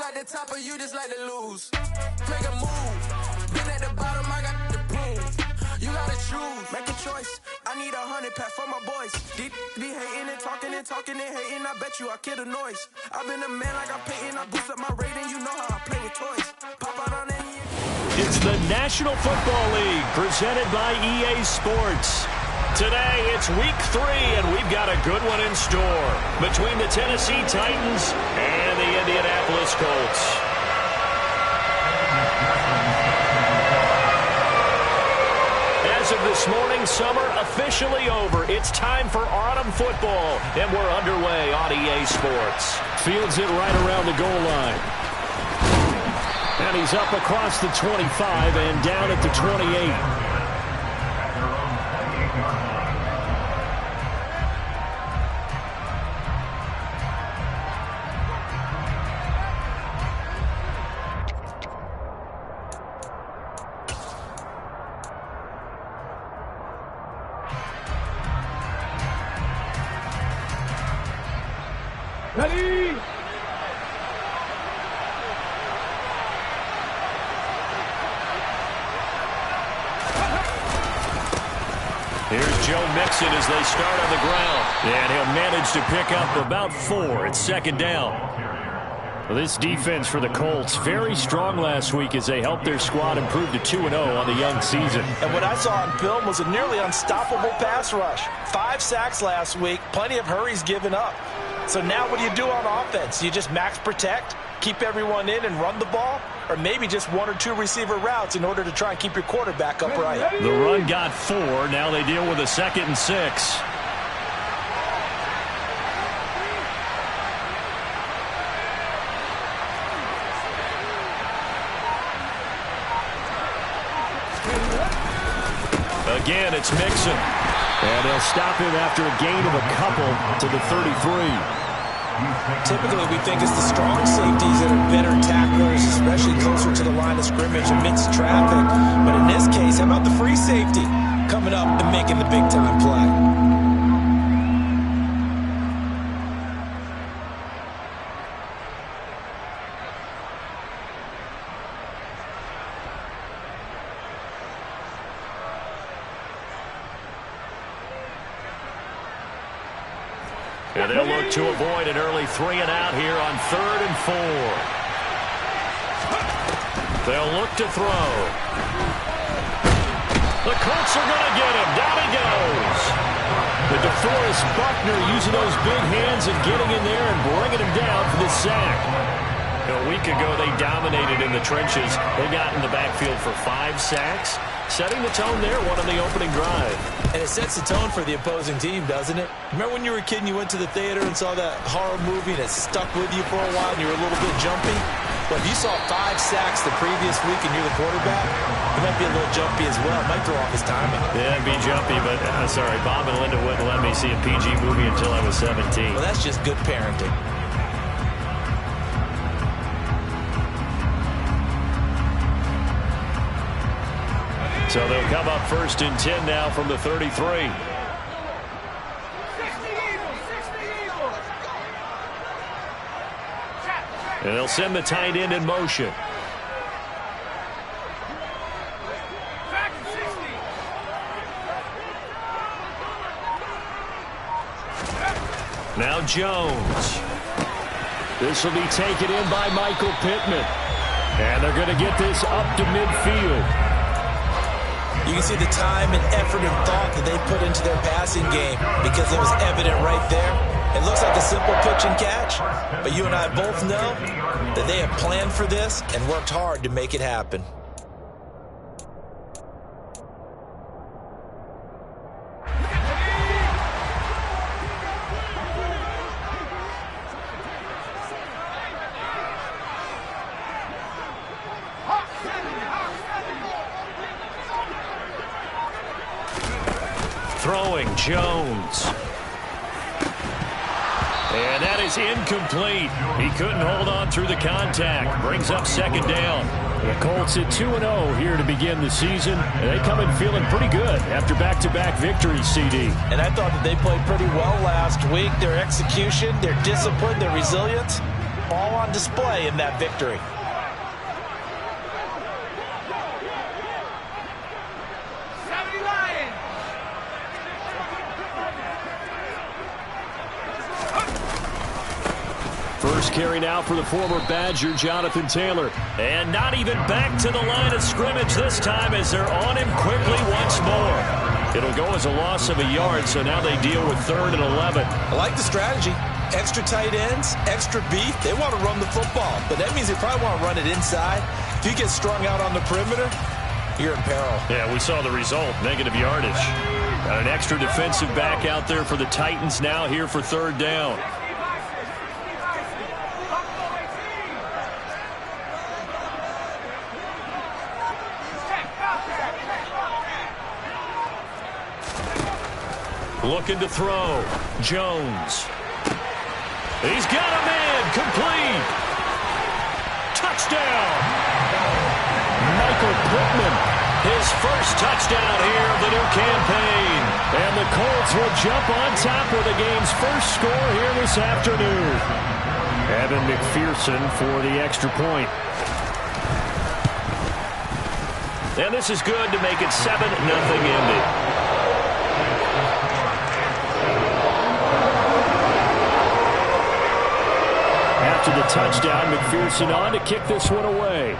like the top or you just like to lose? Make a move. Been at the bottom, I got the prove. You gotta choose. Make a choice. I need 100 pack for my boys. Be hating and talking and hating. I bet you I kill the noise. I've been a man like I'm Peyton. I boost up my rating. You know how I play with toys. Pop out on any. It's the National Football League presented by EA Sports. Today, it's week 3, and we've got a good one in store between the Tennessee Titans and the Indianapolis Colts. As of this morning, summer officially over. It's time for autumn football, and we're underway on EA Sports. Fields it right around the goal line. And he's up across the 25 and down at the 28. Ready? Here's Joe Mixon as they start on the ground. And he'll manage to pick up about 4. It's second down. Well, this defense for the Colts, very strong last week as they helped their squad improve to 2-0 on the young season. And what I saw on film was a nearly unstoppable pass rush. 5 sacks last week, plenty of hurries given up. So now what do you do on offense? You just max protect, keep everyone in and run the ball? Or maybe just 1 or 2 receiver routes in order to try and keep your quarterback upright? The run got 4. Now they deal with a 2nd and 6. Again, it's Mixon. And they'll stop him after a gain of a couple to the 33. Typically, we think it's the strong safeties that are better tacklers, especially closer to the line of scrimmage amidst traffic. But in this case, how about the free safety coming up and making the big-time play? And they'll look to avoid an early 3 and out here on 3rd and 4. They'll look to throw. The Colts are going to get him. Down he goes. The DeForest Buckner using those big hands and getting in there and bringing him down for the sack. A week ago, they dominated in the trenches. They got in the backfield for 5 sacks, setting the tone there, one on the opening drive. And it sets the tone for the opposing team, doesn't it? Remember when you were a kid and you went to the theater and saw that horror movie and it stuck with you for a while and you were a little bit jumpy? Well, if you saw 5 sacks the previous week and you're the quarterback, it might be a little jumpy as well. It might throw off his timing. Yeah, it'd be jumpy, but sorry, Bob and Linda wouldn't let me see a PG movie until I was 17. Well, that's just good parenting. So they'll come up 1st and 10 now from the 33. And they'll send the tight end in motion. Now Jones. This will be taken in by Michael Pittman. And they're going to get this up to midfield. You can see the time and effort and thought that they put into their passing game because it was evident right there. It looks like a simple pitch and catch, but you and I both know that they have planned for this and worked hard to make it happen. Throwing Jones. And that is incomplete. He couldn't hold on through the contact. Brings up 2nd down. The Colts at 2-0 here to begin the season. And they come in feeling pretty good after back-to-back victories, CD. And I thought that they played pretty well last week. Their execution, their discipline, their resilience. all on display in that victory. First carry now for the former Badger, Jonathan Taylor. And not even back to the line of scrimmage this time as they're on him quickly once more. It'll go as a loss of a yard, so now they deal with 3rd and 11. I like the strategy. Extra tight ends, extra beef. They want to run the football, but that means they probably want to run it inside. If you get strung out on the perimeter, you're in peril. Yeah, we saw the result, negative yardage. Got an extra defensive back out there for the Titans now here for 3rd down. Looking to throw. Jones. He's got a man. Complete. Touchdown. Michael Pittman. His first touchdown here of the new campaign. And the Colts will jump on top with the game's first score here this afternoon. Evan McPherson for the extra point. And this is good to make it 7-0 Indy. After the touchdown, McPherson on to kick this one away.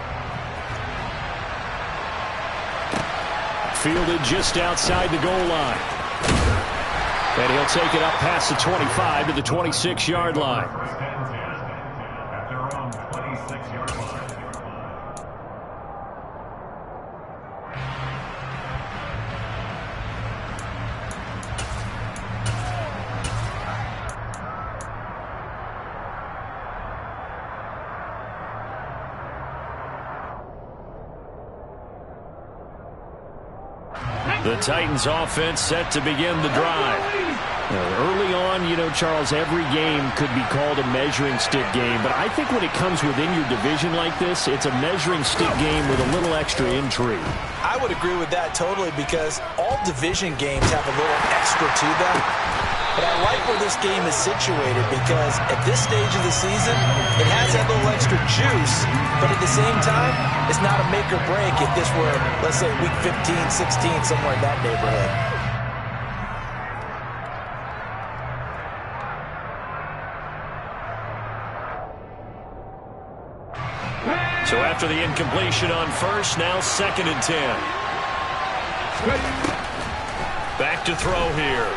Fielded just outside the goal line. And he'll take it up past the 25 to the 26-yard line. At their own 26-yard line. The Titans offense set to begin the drive. Early on, Charles, every game could be called a measuring stick game, but I think when it comes within your division like this, it's a measuring stick game with a little extra intrigue. I would agree with that totally because all division games have a little extra to them. But I like where this game is situated because at this stage of the season, it has that little extra juice, but at the same time, it's not a make or break if this were, let's say, week 15, 16, somewhere in that neighborhood. So after the incompletion on first, now 2nd and 10. Back to throw here.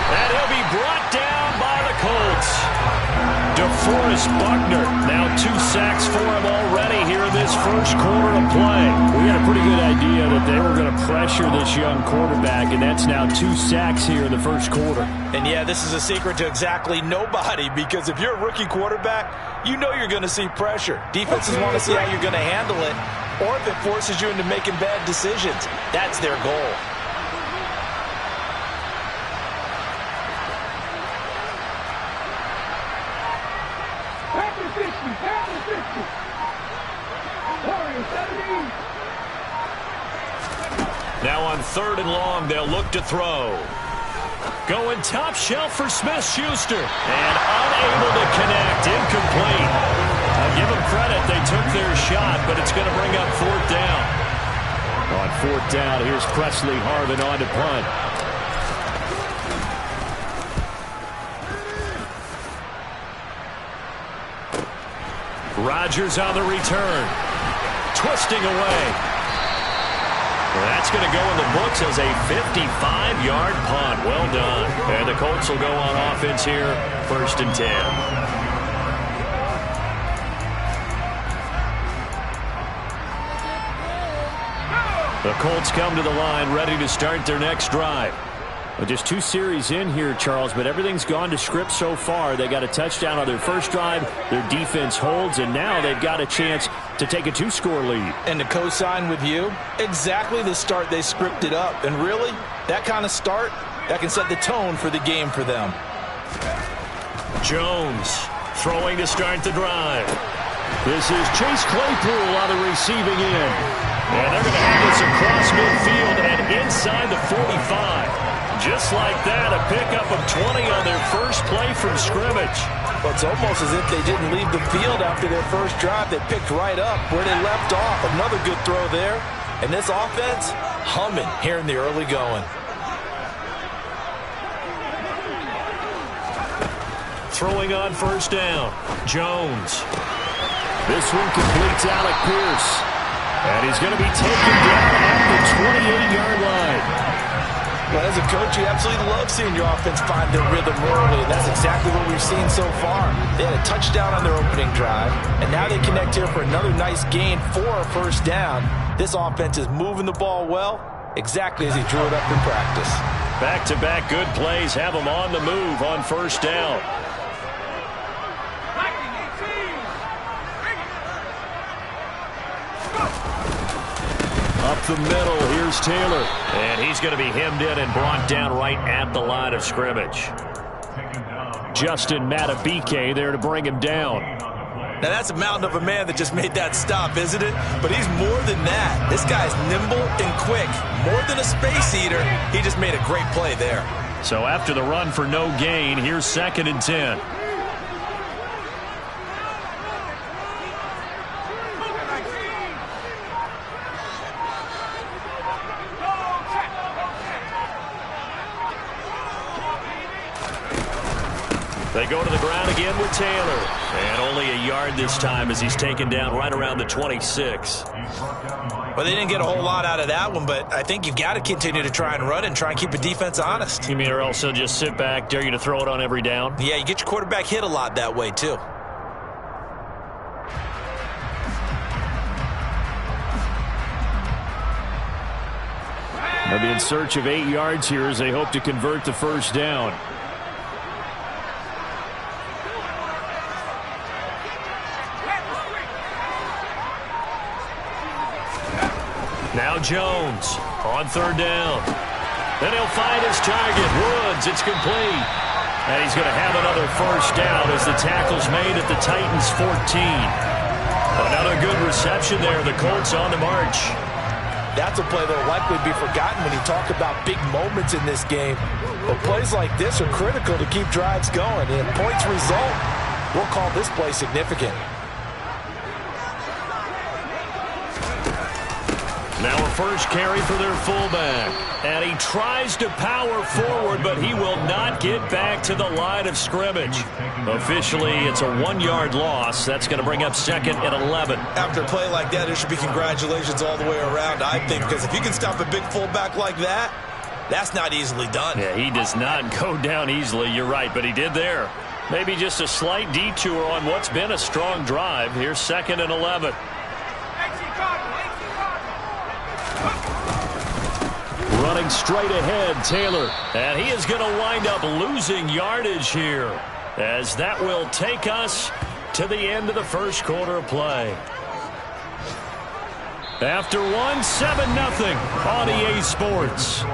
And he'll be brought down by the Colts. DeForest Buckner, now 2 sacks for him already here in this first quarter of play. We had a pretty good idea that they were going to pressure this young quarterback, and that's now 2 sacks here in the first quarter. And yeah, this is a secret to exactly nobody because if you're a rookie quarterback, you know you're going to see pressure. Defenses want to see how you're going to handle it, or if it forces you into making bad decisions. That's their goal. Now on 3rd and long, they'll look to throw. Going top shelf for Smith-Schuster. And unable to connect. Incomplete. I'll give them credit. They took their shot, but it's going to bring up 4th down. On 4th down, here's Presley Harvin on to punt. Rodgers on the return. Twisting away. That's going to go in the books as a 55-yard punt. Well done. And the Colts will go on offense here, 1st and 10. The Colts come to the line ready to start their next drive. Well, just 2 series in here, Charles, but everything's gone to script so far. They got a touchdown on their first drive. Their defense holds, and now they've got a chance to take a 2-score lead. And to co-sign with you, exactly the start they scripted up. And really, that kind of start, that can set the tone for the game for them. Jones throwing to start the drive. This is Chase Claypool on the receiving end. And they're going to have this across midfield and inside the 45. Just like that, a pickup up of 20 on their first play from scrimmage. Well, it's almost as if they didn't leave the field after their first drive. They picked right up where they left off. Another good throw there. And this offense, humming here in the early going. Throwing on first down, Jones. This one completes Alec Pierce. And he's going to be taken down at the 28-yard line. Well, as a coach, you absolutely love seeing your offense find their rhythm early, and that's exactly what we've seen so far. They had a touchdown on their opening drive, and now they connect here for another nice gain for a first down. This offense is moving the ball well, exactly as he drew it up in practice. Back-to-back good plays have them on the move on first down. Up the middle, here's Taylor. And he's going to be hemmed in and brought down right at the line of scrimmage. Justin Matabike there to bring him down. Now that's a mountain of a man that just made that stop, isn't it? But he's more than that. This guy's nimble and quick. More than a space eater, he just made a great play there. So after the run for no gain, here's 2nd and 10. They go to the ground again with Taylor. And only a yard this time as he's taken down right around the 26. Well, they didn't get a whole lot out of that one, but I think you've got to continue to try and run and try and keep the defense honest. You mean or else they'll just sit back, dare you to throw it on every down? Yeah, you get your quarterback hit a lot that way, too. They'll be in search of 8 yards here as they hope to convert the first down. Now Jones on 3rd down. Then he'll find his target, Woods. It's complete. And he's going to have another first down as the tackle's made at the Titans' 14. Another good reception there. The Colts on the march. That's a play that will likely be forgotten when you talk about big moments in this game. But plays like this are critical to keep drives going. And if points result, we'll call this play significant. Now a first carry for their fullback. And he tries to power forward, but he will not get back to the line of scrimmage. Officially, it's a 1-yard loss. That's going to bring up 2nd and 11. After a play like that, there should be congratulations all the way around, I think, because if you can stop a big fullback like that, that's not easily done. Yeah, he does not go down easily. You're right, but he did there. Maybe just a slight detour on what's been a strong drive. Here's 2nd and 11. Running straight ahead, Taylor. And he is going to wind up losing yardage here, as that will take us to the end of the first quarter of play. After one, 7-0 on EA Sports.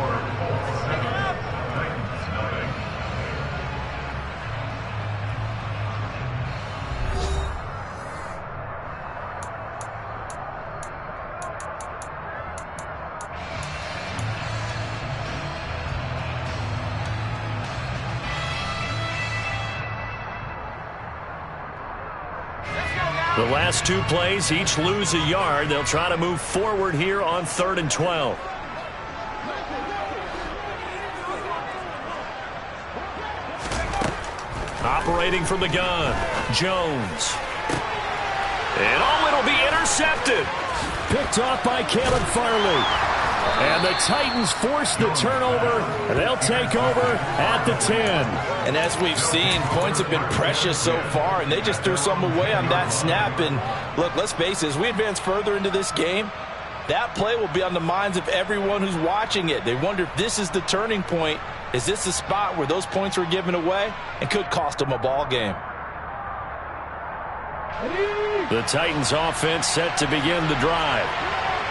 The last 2 plays, each lose a yard. They'll try to move forward here on 3rd and 12. Operating from the gun, Jones. And it'll be intercepted. Picked off by Caleb Farley. And the Titans force the turnover, and they'll take over at the 10. And as we've seen, points have been precious so far, and they just threw some away on that snap. And look, let's face it, as we advance further into this game, that play will be on the minds of everyone who's watching it. They wonder if this is the turning point. Is this the spot where those points were given away and could cost them a ball game? The Titans offense set to begin the drive.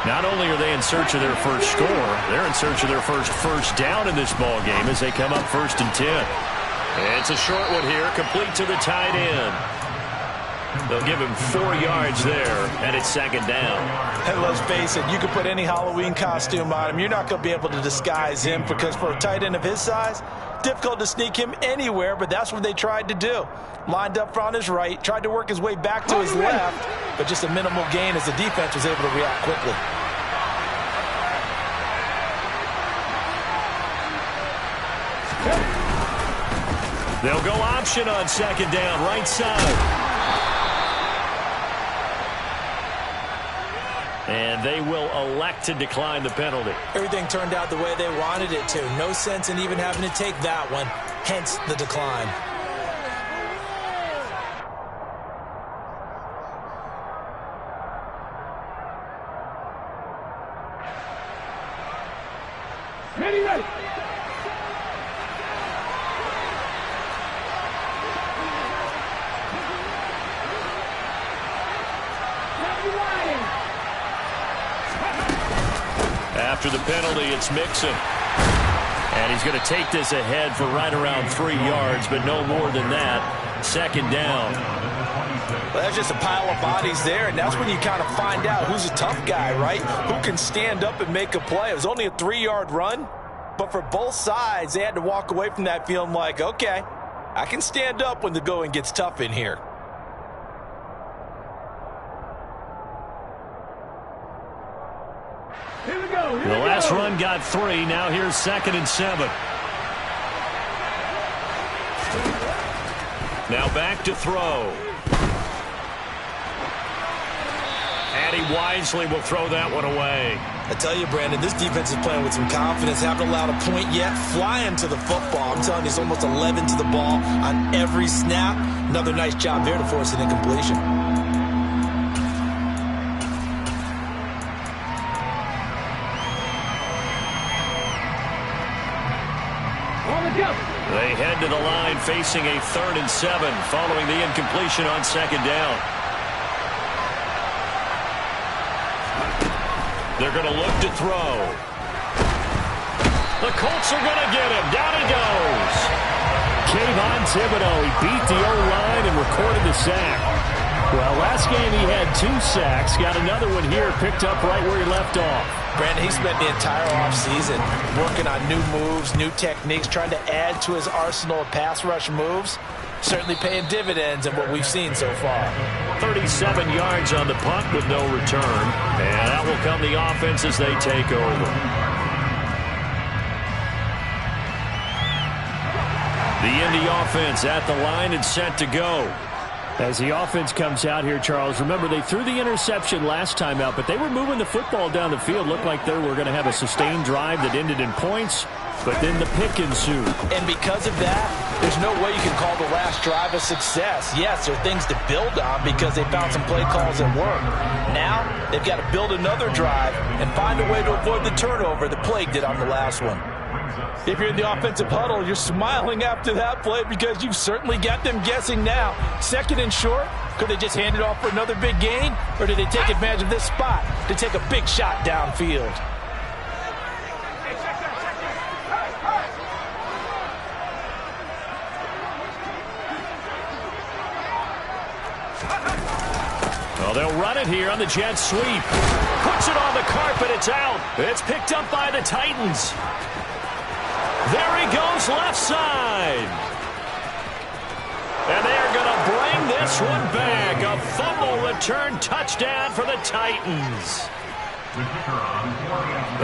Not only are they in search of their first score, they're in search of their first down in this ball game as they come up 1st and 10. And it's a short one here, complete to the tight end. They'll give him 4 yards there, and it's 2nd down. And let's face it, you can put any Halloween costume on him. You're not going to be able to disguise him because for a tight end of his size, difficult to sneak him anywhere, but that's what they tried to do. Lined up on his right, tried to work his way back to his left, but just a minimal gain as the defense was able to react quickly. They'll go option on second down, right side. And they will elect to decline the penalty. Everything turned out the way they wanted it to. No sense in even having to take that one, hence the decline. Ready. After the penalty, it's Mixon. And he's going to take this ahead for right around 3 yards, but no more than that. Second down. Well, that's just a pile of bodies there, and that's when you kind of find out who's a tough guy, right? Who can stand up and make a play. It was only a 3-yard run, but for both sides, they had to walk away from that feeling like, okay, I can stand up when the going gets tough in here. The last run got 3. Now here's 2nd and 7. Now back to throw. And he wisely will throw that one away. I tell you, Brandon, this defense is playing with some confidence. Haven't allowed a point yet. Flying to the football. I'm telling you, it's almost 11 to the ball on every snap. Another nice job there to force an incompletion. They head to the line facing a 3rd and 7 following the incompletion on second down. They're going to look to throw. The Colts are going to get him. Down he goes. Kayvon Thibodeau, he beat the O-line and recorded the sack. Well, last game he had 2 sacks. Got another one here, picked up right where he left off. Brandon, he spent the entire offseason working on new moves, new techniques, trying to add to his arsenal of pass rush moves. Certainly paying dividends in what we've seen so far. 37 yards on the punt with no return. And that will come the offense as they take over. The Indy offense at the line and set to go. As the offense comes out here, Charles, remember they threw the interception last time out, but they were moving the football down the field. Looked like they were going to have a sustained drive that ended in points, but then the pick ensued. And because of that, there's no way you can call the last drive a success. Yes, there are things to build on because they found some play calls that work. Now, they've got to build another drive and find a way to avoid the turnover that plagued it on the last one. If you're in the offensive huddle, you're smiling after that play because you've certainly got them guessing now. 2nd and short, could they just hand it off for another big gain? Or did they take advantage of this spot to take a big shot downfield? Well, they'll run it here on the jet sweep. Puts it on the carpet. It's out. It's picked up by the Titans. There he goes, left side. And they're going to bring this one back. A fumble return touchdown for the Titans.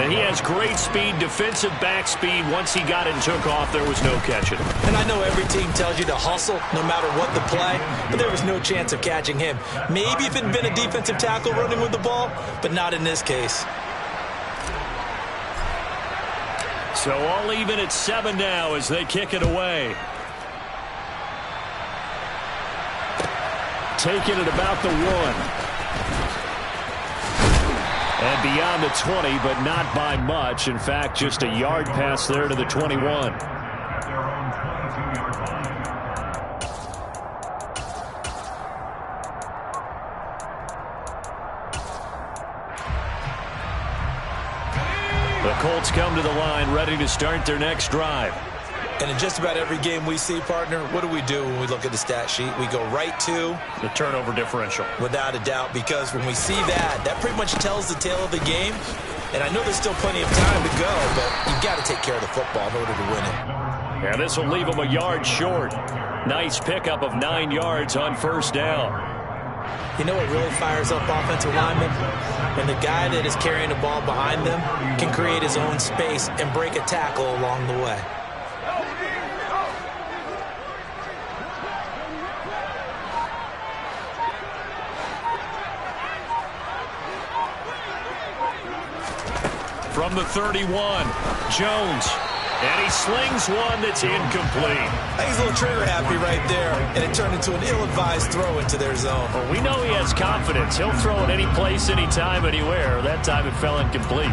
And he has great speed, defensive back speed. Once he got it and took off, there was no catching him. And I know every team tells you to hustle no matter what the play, but there was no chance of catching him. Maybe if it had been a defensive tackle running with the ball, but not in this case. So all even at 7 now as they kick it away. Taking it about the 1. And beyond the 20, but not by much. In fact, just a yard pass there to the 21. At their own 22-yard line. The Colts come to the line ready to start their next drive. And in just about every game we see, partner, what do when we look at the stat sheet? We go right to the turnover differential. Without a doubt, because when we see that, that pretty much tells the tale of the game. And I know there's still plenty of time to go, but you've got to take care of the football in order to win it. And this will leave them a yard short. Nice pickup of 9 yards on first down. You know what really fires up offensive linemen? When the guy that is carrying the ball behind them can create his own space and break a tackle along the way. From the 31, Jones. And he slings one that's incomplete. I think he's a little trigger happy right there, and it turned into an ill-advised throw into their zone. Well, we know he has confidence. He'll throw it any place, anytime, anywhere. That time it fell incomplete.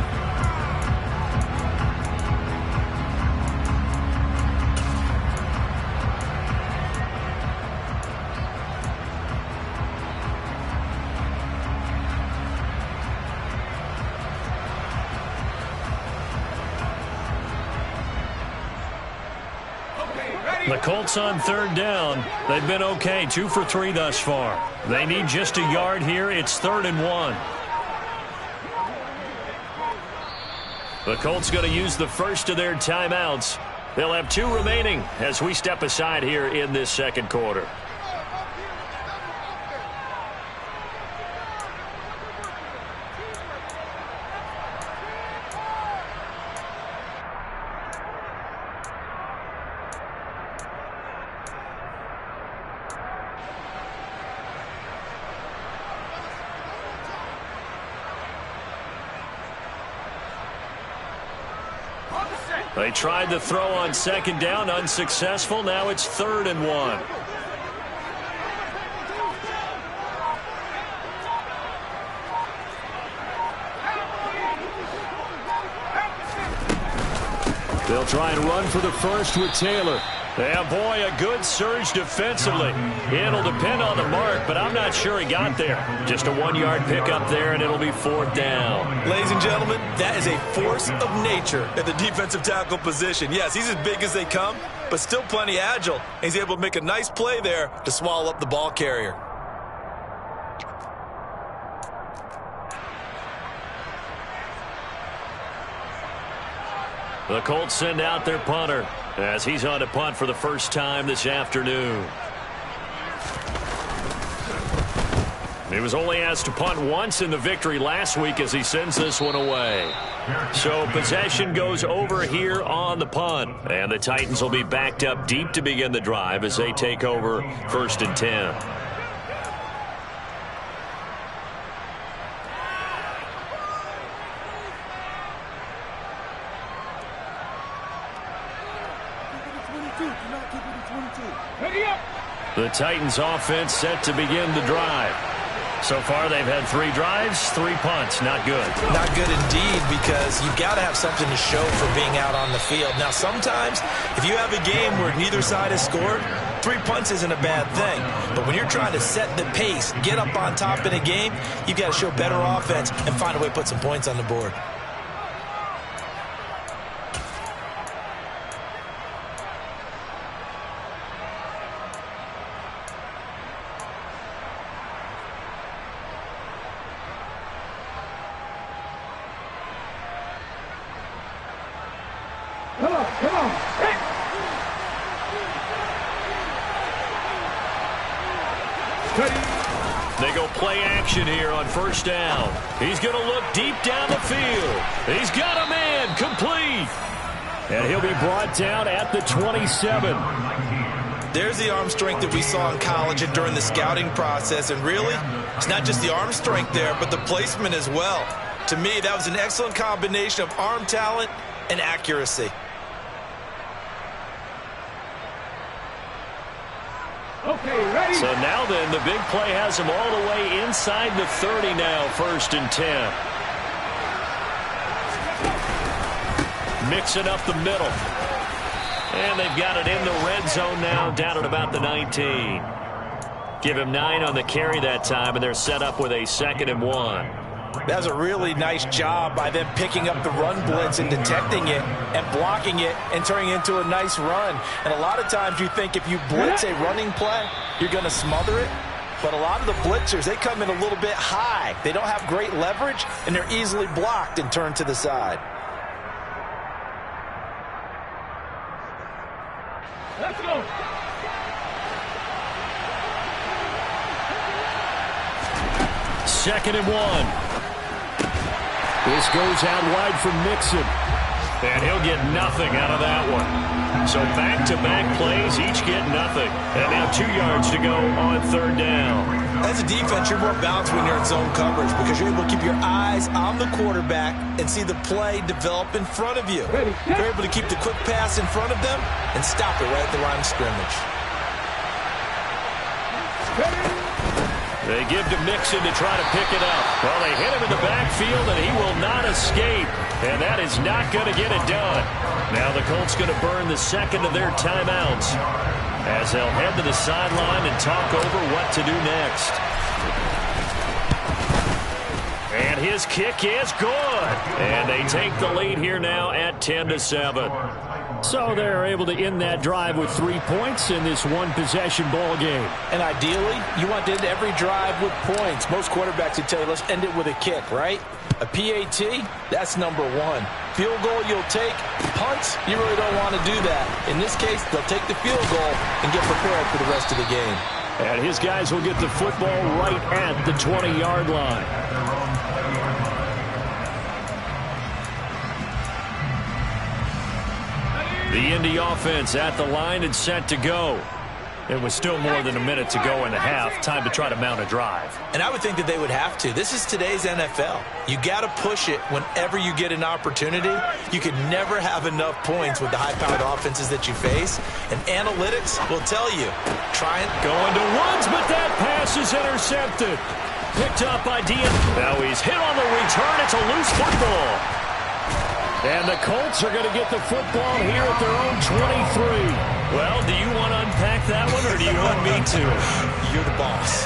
The Colts on third down. They've been okay, 2 for 3 thus far. They need just a yard here. It's 3rd and 1. The Colts going to use the first of their timeouts. They'll have 2 remaining as we step aside here in this second quarter. They tried the throw on second down, unsuccessful. Now it's 3rd and 1. They'll try and run for the first with Taylor. Yeah, boy, a good surge defensively. It'll depend on the mark, but I'm not sure he got there. Just a 1-yard pickup there, and it'll be 4th down. Ladies and gentlemen, that is a force of nature at the defensive tackle position. Yes, he's as big as they come, but still plenty agile. And he's able to make a nice play there to swallow up the ball carrier. The Colts send out their punter as he's on to punt for the first time this afternoon. He was only asked to punt once in the victory last week as he sends this one away. So possession goes over here on the punt. And the Titans will be backed up deep to begin the drive as they take over 1st and 10. The Titans offense set to begin the drive. So far they've had 3 drives, 3 punts. Not good. Not good indeed, because you've got to have something to show for being out on the field. Now sometimes if you have a game where neither side has scored, 3 punts isn't a bad thing. But when you're trying to set the pace, get up on top in a game, you've got to show better offense and find a way to put some points on the board. They go play action here on first down. He's going to look deep down the field. He's got a man complete. And he'll be brought down at the 27. There's the arm strength that we saw in college and during the scouting process. And really, it's not just the arm strength there, but the placement as well. To me, that was an excellent combination of arm talent and accuracy. Okay, ready? So now then, the big play has him all the way inside the 30 now, 1st and 10. Mixing up the middle. And they've got it in the red zone now, down at about the 19. Give him 9 on the carry that time, and they're set up with a 2nd and 1. That was a really nice job by them picking up the run blitz and detecting it and blocking it and turning it into a nice run. And a lot of times you think if you blitz a running play, you're going to smother it. But a lot of the blitzers, they come in a little bit high. They don't have great leverage, and they're easily blocked and turned to the side. go. Second and 1. This goes out wide from Mixon. And he'll get nothing out of that one. So back-to-back plays, each get nothing. And now 2 yards to go on third down. As a defense, you're more balanced when you're in zone coverage because you're able to keep your eyes on the quarterback and see the play develop in front of you. You're able to keep the quick pass in front of them and stop it right at the line of scrimmage. They give to Mixon to try to pick it up. Well, they hit him in the backfield, and he will not escape. And that is not going to get it done. Now the Colts going to burn the second of their timeouts as they'll head to the sideline and talk over what to do next. And his kick is good. And they take the lead here now at 10-7. So they're able to end that drive with 3 points in this one-possession ball game. And ideally, you want to end every drive with points. Most quarterbacks would tell you, let's end it with a kick, right? A PAT, that's number 1. Field goal you'll take. Punts, you really don't want to do that. In this case, they'll take the field goal and get prepared for the rest of the game. And his guys will get the football right at the 20-yard line. The Indy offense at the line and set to go. It was still more than a minute to go in the half. Time to try to mount a drive. And I would think that they would have to. This is today's NFL. You got to push it whenever you get an opportunity. You can never have enough points with the high-powered offenses that you face. And analytics will tell you. Try it. Going to Woods, but that pass is intercepted. Picked up by Dion. Now he's hit on the return. It's a loose football. And the Colts are going to get the football here at their own 23. Well, do you want to unpack that one, or do you want me to? You're the boss.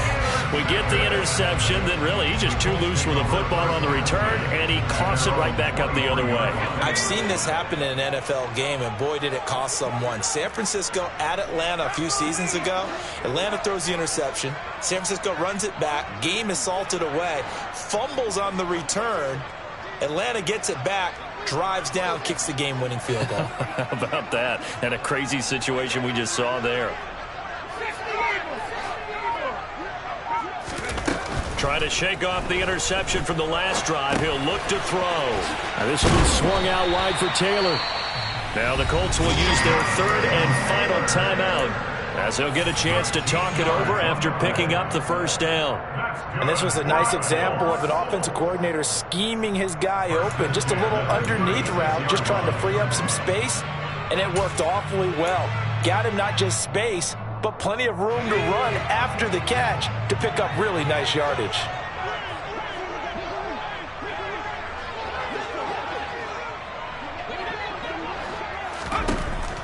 We get the interception, then really he's just too loose with the football on the return, and he coughs it right back up the other way. I've seen this happen in an NFL game, and boy, did it cost someone. San Francisco at Atlanta a few seasons ago. Atlanta throws the interception. San Francisco runs it back. Game is salted away. Fumbles on the return. Atlanta gets it back. Drives down, kicks the game-winning field goal. How about that? And a crazy situation we just saw there. Try to shake off the interception from the last drive. He'll look to throw. Now this will be swung out wide for Taylor. Now the Colts will use their third and final timeout as they'll get a chance to talk it over after picking up the first down. And this was a nice example of an offensive coordinator scheming his guy open. Just a little underneath route, just trying to free up some space, and it worked awfully well. Got him not just space, but plenty of room to run after the catch to pick up really nice yardage.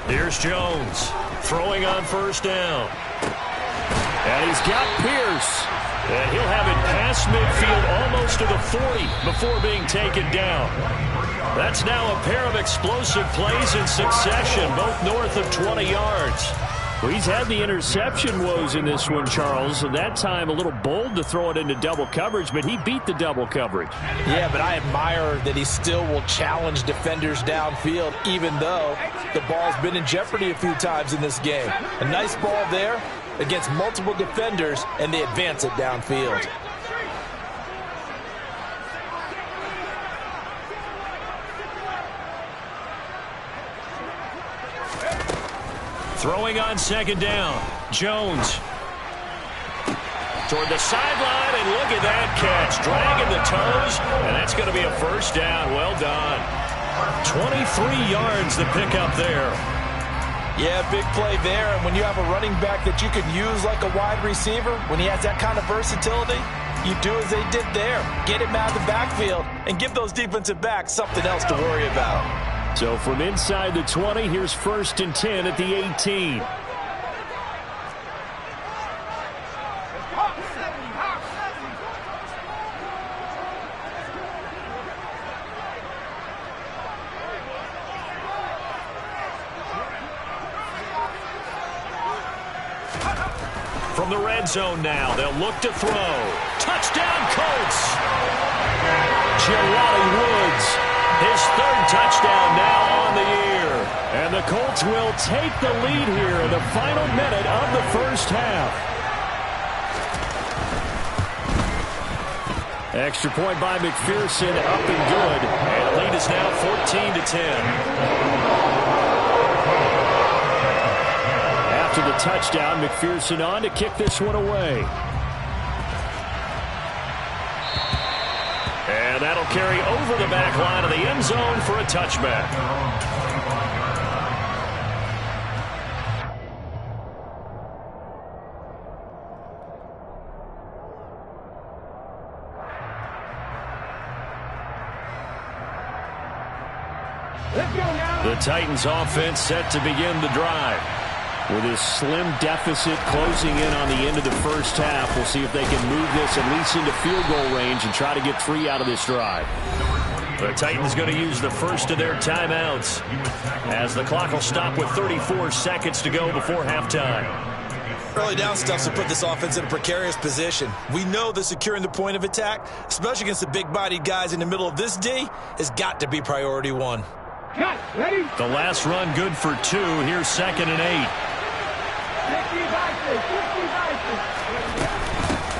Here's Jones throwing on first down. And he's got Pierce. And he'll have it past midfield almost to the 40 before being taken down. That's now a pair of explosive plays in succession, both north of 20 yards. Well, he's had the interception woes in this one, Charles. And that time a little bold to throw it into double coverage, but he beat the double coverage. Yeah, but I admire that he still will challenge defenders downfield, even though the ball's been in jeopardy a few times in this game. A nice ball there against multiple defenders, and they advance it downfield. Throwing on second down. Jones toward the sideline, and look at that catch. Dragging the toes, and that's going to be a first down. Well done. 23 yards the pickup there. Yeah, big play there. And when you have a running back that you can use like a wide receiver, when he has that kind of versatility, you do as they did there. Get him out of the backfield and give those defensive backs something else to worry about. So from inside the 20, here's 1st and 10 at the 18. From the red zone now, they'll look to throw. Touchdown, Colts! Jelani Woods, his 3rd touchdown now on the year. And the Colts will take the lead here in the final minute of the first half. Extra point by McPherson, up and good. And the lead is now 14-10. After the touchdown, McPherson on to kick this one away. And that'll carry over the back line of the end zone for a touchback. The Titans offense set to begin the drive. With this slim deficit closing in on the end of the first half, we'll see if they can move this at least into field goal range and try to get 3 out of this drive. The Titans going to use the first of their timeouts as the clock will stop with 34 seconds to go before halftime. Early down stuffs will put this offense in a precarious position. We know that securing the point of attack, especially against the big-bodied guys in the middle of this D, has got to be priority 1. The last run good for 2. Here's 2nd and 8.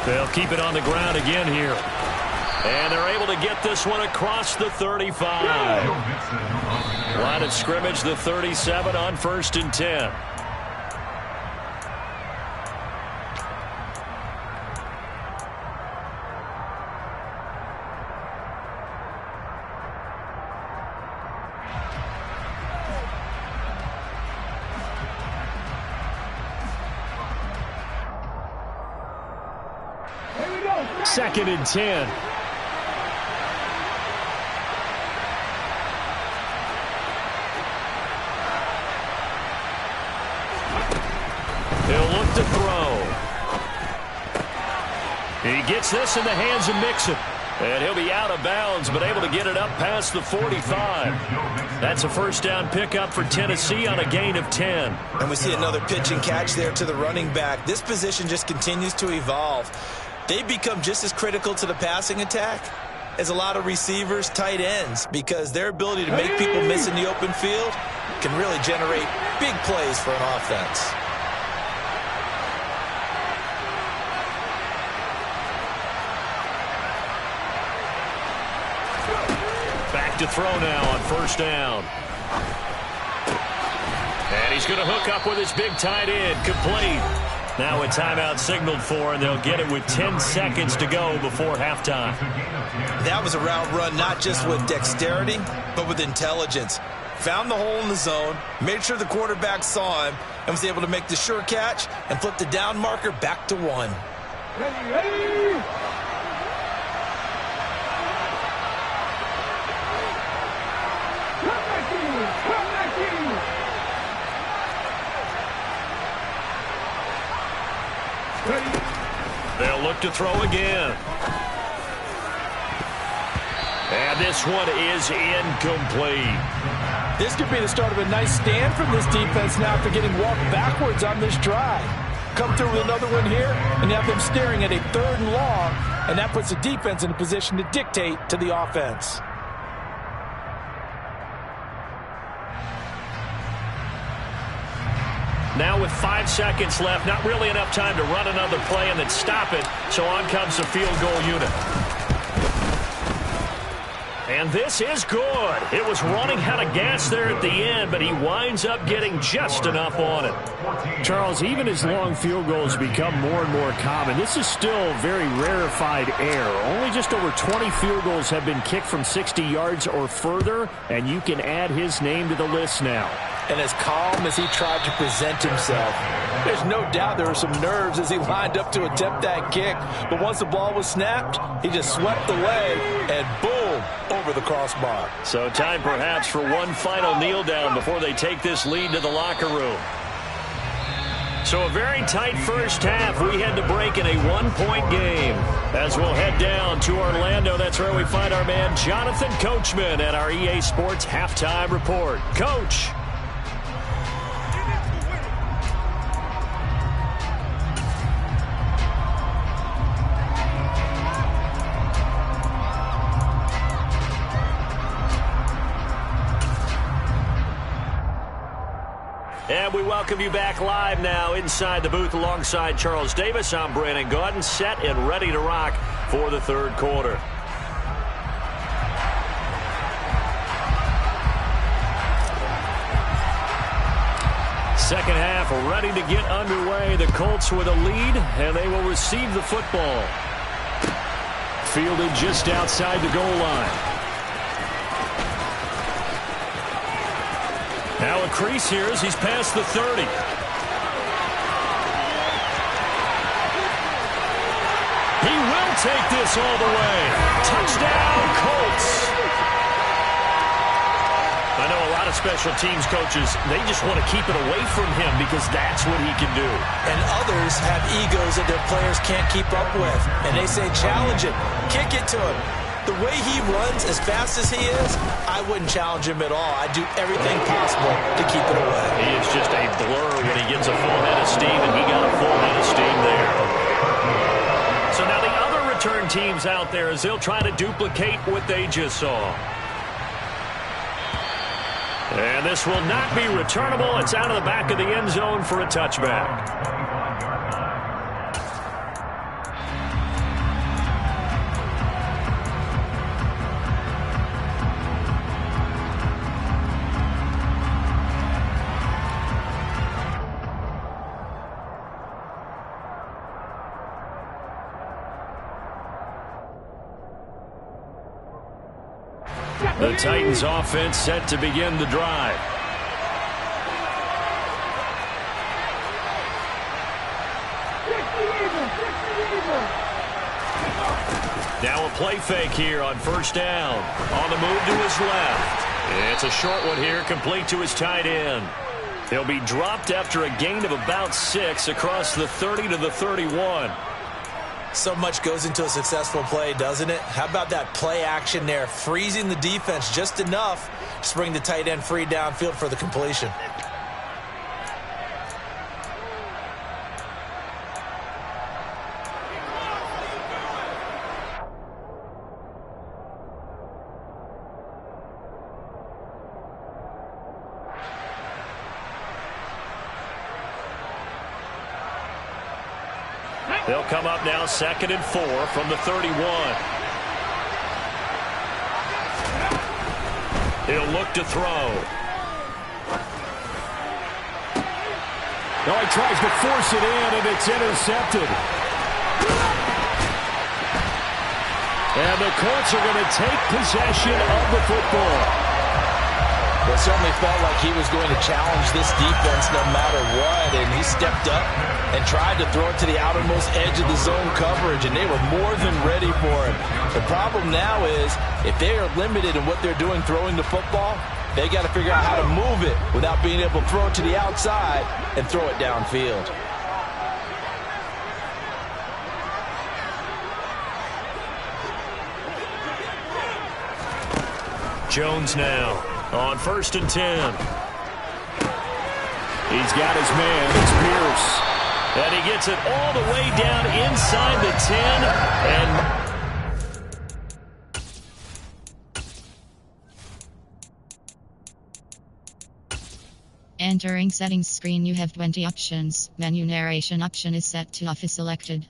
They'll keep it on the ground again here. And they're able to get this one across the 35. Line of scrimmage, the 37 on 1st and 10. Second and 10. He'll look to throw. He gets this in the hands of Mixon. And he'll be out of bounds, but able to get it up past the 45. That's a first down pickup for Tennessee on a gain of 10. And we see another pitch and catch there to the running back. This position just continues to evolve. They've become just as critical to the passing attack as a lot of receivers, tight ends, because their ability to make people miss in the open field can really generate big plays for an offense. Back to throw now on first down. And he's going to hook up with his big tight end, complete. Now a timeout signaled for, and they'll get it with 10 seconds to go before halftime. That was a route run not just with dexterity, but with intelligence. Found the hole in the zone, made sure the quarterback saw him, and was able to make the sure catch and flip the down marker back to 1. Ready. They'll look to throw again. And this one is incomplete. This could be the start of a nice stand from this defense now after getting walked backwards on this drive. Come through with another one here, and you have them staring at a 3rd and long, and that puts the defense in a position to dictate to the offense. Now with 5 seconds left, not really enough time to run another play and then stop it, so on comes the field goal unit. And this is good. It was running out of gas there at the end, but he winds up getting just enough on it. Charles, even as long field goals become more and more common, this is still very rarefied air. Only just over 20 field goals have been kicked from 60 yards or further, and you can add his name to the list now. And as calm as he tried to present himself, there's no doubt there were some nerves as he lined up to attempt that kick. But once the ball was snapped, he just swept away and boom, over the crossbar. So time perhaps for one final kneel down before they take this lead to the locker room. So a very tight first half. We had to break in a 1-point game. As we'll head down to Orlando, that's where we find our man Jonathan Coachman at our EA Sports Halftime Report. Coach. we welcome you back live now inside the booth alongside Charles Davis. I'm Brandon Gaudin, set and ready to rock for the third quarter. Second half ready to get underway. The Colts with a lead, and they will receive the football. Fielded just outside the goal line. Now a crease here as he's past the 30. He will take this all the way. Touchdown, Colts. I know a lot of special teams coaches, they just want to keep it away from him because that's what he can do. And others have egos that their players can't keep up with. And they say, challenge him, kick it to him. The way he runs as fast as he is, I wouldn't challenge him at all. I'd do everything possible to keep it away. He is just a blur when he gets a full head of steam, and he got a full head of steam there. So now the other return teams out there as they'll try to duplicate what they just saw. And this will not be returnable. It's out of the back of the end zone for a touchback. The Titans offense set to begin the drive. Now a play fake here on first down. On the move to his left. It's a short one here, complete to his tight end. He'll be dropped after a gain of about 6 across the 30 to the 31. So much goes into a successful play, doesn't it? How about that play action there? Freezing the defense just enough to bring the tight end free downfield for the completion. They'll come up now 2nd and 4 from the 31. He'll look to throw. He tries to force it in, and it's intercepted. And the Colts are going to take possession of the football. It certainly felt like he was going to challenge this defense no matter what, and he stepped up and tried to throw it to the outermost edge of the zone coverage, and they were more than ready for it. The problem now is if they are limited in what they're doing throwing the football, they got to figure out how to move it without being able to throw it to the outside and throw it downfield. Jones now on 1st and 10. He's got his man. It's Pierce. And he gets it all the way down inside the 10. And entering settings screen, you have 20 options. Menu narration option is set to off is selected.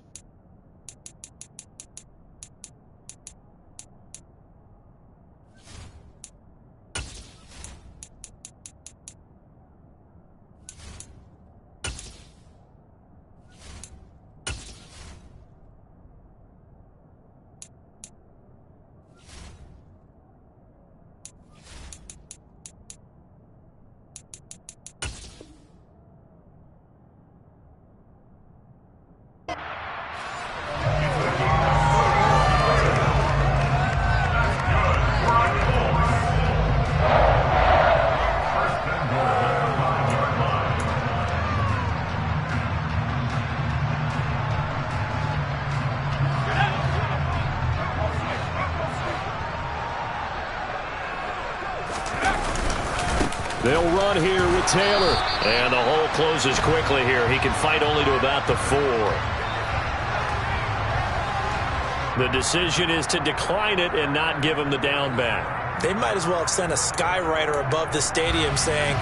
they'll run here with Taylor. And the hole closes quickly here. He can fight only to about the 4. The decision is to decline it and not give him the down back. They might as well have sent a skywriter above the stadium saying,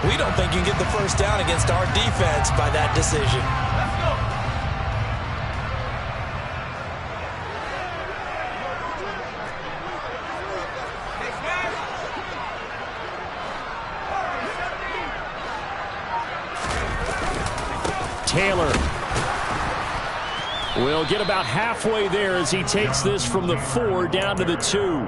We don't think you can get the first down against our defense by that decision. Taylor will get about halfway there as he takes this from the 4 down to the 2.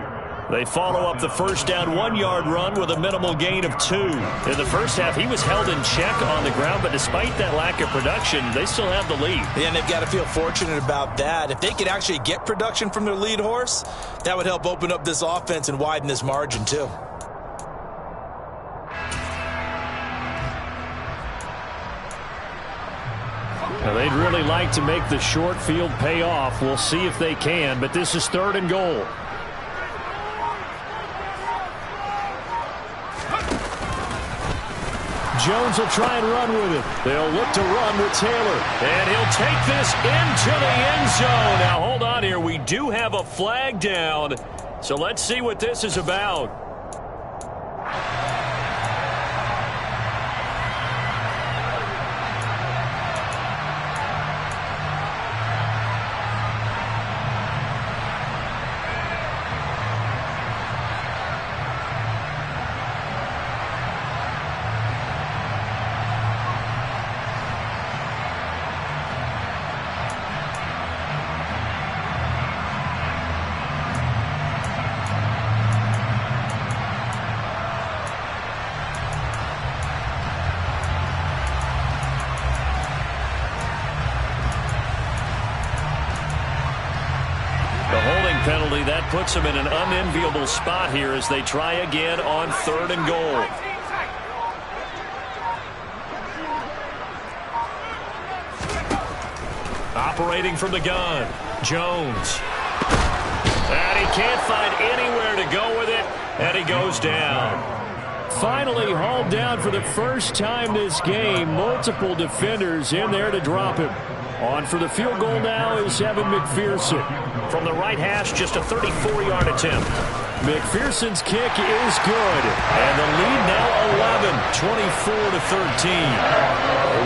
They follow up the first down 1-yard run with a minimal gain of 2. In the first half, he was held in check on the ground, but despite that lack of production, they still have the lead. Yeah, and they've got to feel fortunate about that. If they could actually get production from their lead horse, that would help open up this offense and widen this margin too. Now, they'd really like to make the short field pay off. We'll see if they can, but this is 3rd and goal. Jones will try and run with it. They'll look to run with Taylor. And he'll take this into the end zone. Now, hold on here. We do have a flag down. So let's see what this is about. Penalty that puts them in an unenviable spot here as they try again on 3rd and goal. Operating from the gun, Jones. And he can't find anywhere to go with it, and he goes down. Finally hauled down for the first time this game. Multiple defenders in there to drop him. On for the field goal now is Evan McPherson. From the right hash, just a 34-yard attempt. McPherson's kick is good. And the lead now 11, 24-13.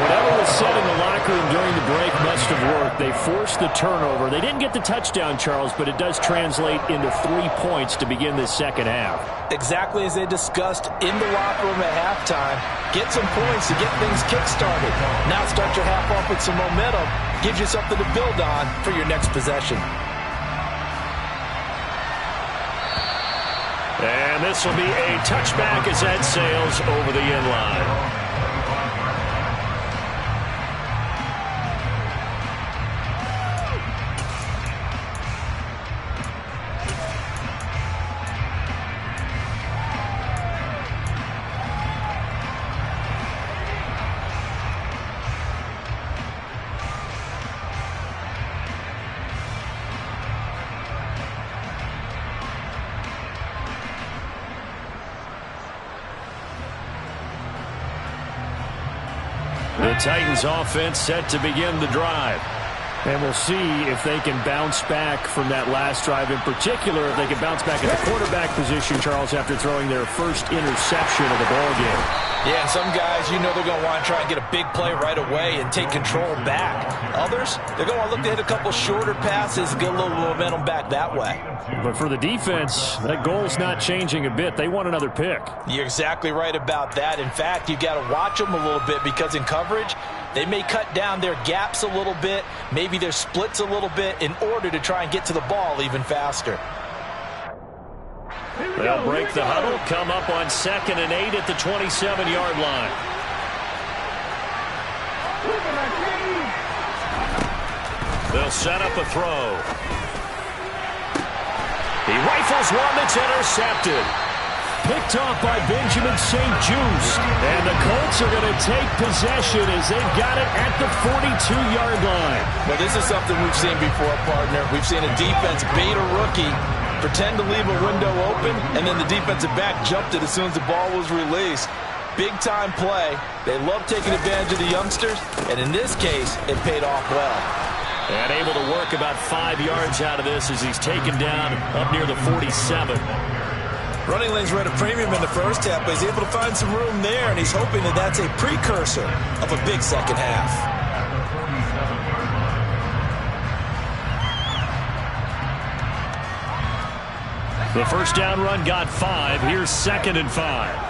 Whatever was said in the locker room during the break must have worked. They forced the turnover. They didn't get the touchdown, Charles, but it does translate into 3 points to begin this second half. Exactly as they discussed in the locker room at halftime. Get some points to get things kick-started. Now start your half off with some momentum. Gives you something to build on for your next possession. And this will be a touchback as that sails over the end line. The Titans offense set to begin the drive. And we'll see if they can bounce back from that last drive. In particular, if they can bounce back at the quarterback position, Charles, after throwing their first interception of the ballgame. Yeah, and some guys, you know they're going to want to try and get a big play right away and take control back. Others, they're going to want to look to hit a couple shorter passes, get a little momentum back that way. But for the defense, that goal's not changing a bit. They want another pick. You're exactly right about that. In fact, you've got to watch them a little bit because in coverage, they may cut down their gaps a little bit, maybe their splits a little bit in order to try and get to the ball even faster. They'll break the huddle, come up on 2nd and 8 at the 27-yard line. They'll set up a throw. He rifles one that's intercepted. Picked off by Benjamin St. Juste. And the Colts are going to take possession as they've got it at the 42-yard line. Well, this is something we've seen before, partner. We've seen a defense bait a rookie, pretend to leave a window open, and then the defensive back jumped it as soon as the ball was released. Big-time play. They love taking advantage of the youngsters, and in this case, it paid off well. And able to work about 5 yards out of this as he's taken down up near the 47. Running lanes were at a premium in the first half, but he's able to find some room there, and he's hoping that that's a precursor of a big second half. The first down run got 5. Here's 2nd and 5.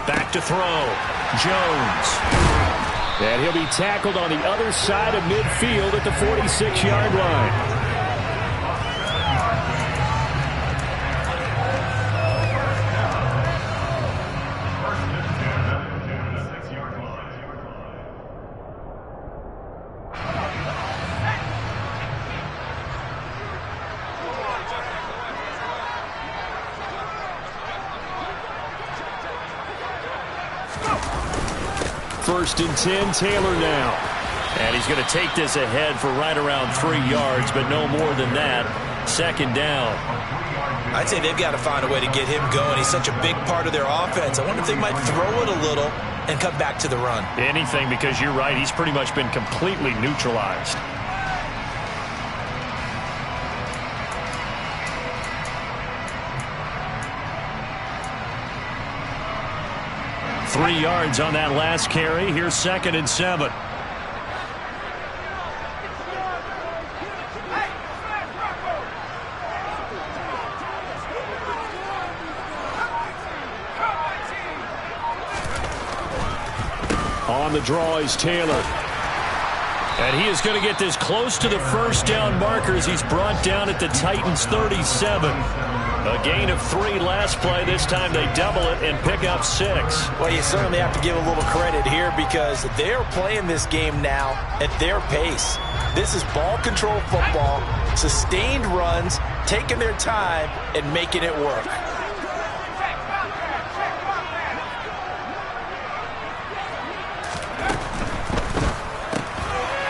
Back to throw. Jones. And he'll be tackled on the other side of midfield at the 46-yard line. First and 10, Taylor now. And he's going to take this ahead for right around 3 yards, but no more than that. 2nd down. I'd say they've got to find a way to get him going. He's such a big part of their offense. I wonder if they might throw it a little and cut back to the run. Anything, because you're right. He's pretty much been completely neutralized. Three yards on that last carry. Here's 2nd and 7. On the draw is Taylor. And he is going to get this close to the first down markers. He's brought down at the Titans' 37. A gain of 3 last play. This time they double it and pick up 6. Well, you certainly have to give a little credit here because they're playing this game now at their pace. This is ball control football, sustained runs, taking their time and making it work.